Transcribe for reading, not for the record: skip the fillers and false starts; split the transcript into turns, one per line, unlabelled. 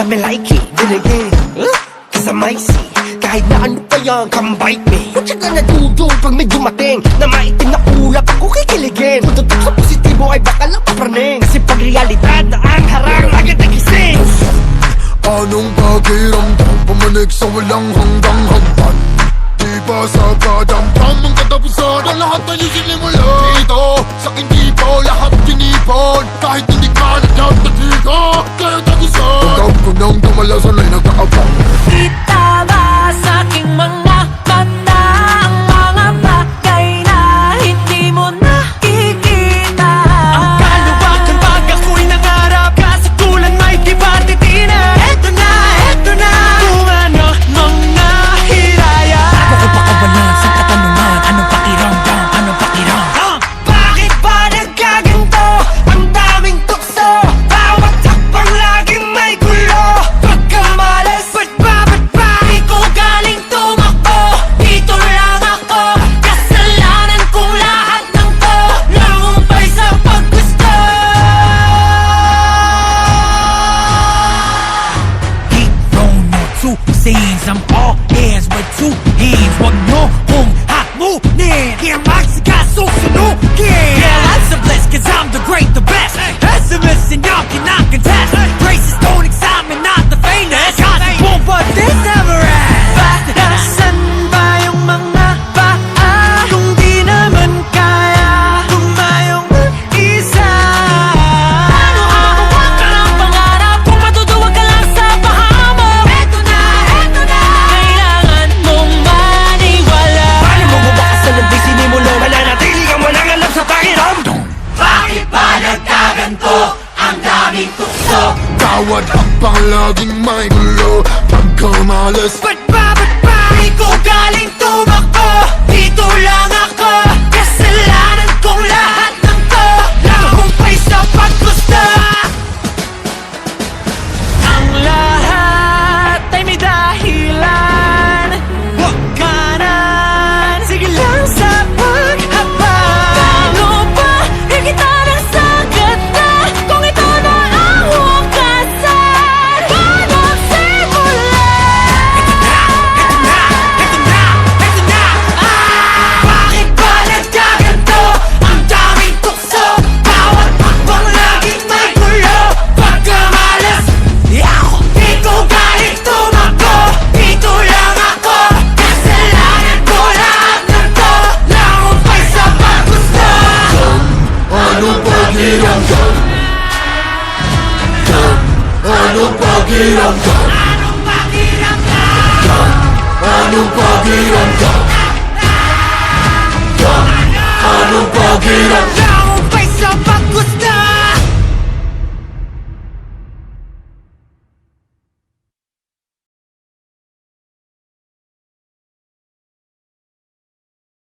me like it, then again, cause I might see. Kahit na ano pa yan, come bite me. What you gonna do pag may dumating na maitim na ulap ako kikiligin? Kung tutok sa positibo ay baka lang papraning. Kasi pag realidad na ang harang, agad nagising.
Anong pakiramdam? Pumanik sa walang hanggang hagdan. Di ba sa kadampam ang katapusan ang lahat ay sinimula? Dito, sa kindipo, lahat tinipon. Kahit hindi ka nagtatatiga, kaya tagusan. Pagkab ko nang tumalasan ay nag-aabang.
Di tama sa aking mga mata ang mga bagay na hindi mo nakikita.
Ang kaluwakan pag ako'y nangarap, kasikulan may kipatitina. Eto na, kung ano mang nahiraya.
Bago ko pakawalan sa katanungan, anong pakiramdam, anong pakiramdam?
Bakit ba nagkaganto? Ang daming tukso, bawat hakbang laging may gulo. Pagkamalas,
Ba't ba di ko galing tumakbo? Dito lang ako, kasalanan kong lahat ng to. Nangumpay sa paggusto.
Hero no two scenes, I'm all ears with two hands. Wag nyo kung hakmunin, kaya magsikasunugin. Yeah, life's a bliss, cause I'm the great, the best. Pessimist and y'all cannot contest. Graces don't excite me, not the famous. Possible, but this never ends.
Nasaan ba yung mga paa? Kung di naman kaya tumayong mag-isa.
Ano ang huwag ka ng pangarap kung matutuwag ka lang sa paha mo? Eto na, kailangan mong maniwala.
paano mo bubakasan ng di sinimulo? Mananatili kang walang alam sa pakiramdam.
Bakit ba nagkaganto? Ang daming tukso.
Bawat hakbang laging may gulo. Pagkamalas,
Ba't ba di ko galing tumakbo? Dito lang ako, kasalanan kong lahat ng to. Nahumpay sa paggusto.
Ang lahat ay may dahilan. Huwag ka nan, sige lang sa paghabang.
Paano ba higita ng sagad kung ito na ang wakasan? Paano simula? Bakit ba nagkaganto? Ang daming tukso, bawat hakbang laging may gulo. Pagkamalas, di ko galing tumakbo. Dito lang ako, kasalanan ko lahat ng to. Nangumpay sa paggusto.
anong pakiramdam? Anong pakiramdam?
Anong pakiramdam?
Anong pakiramdam? Anong pakiramdam?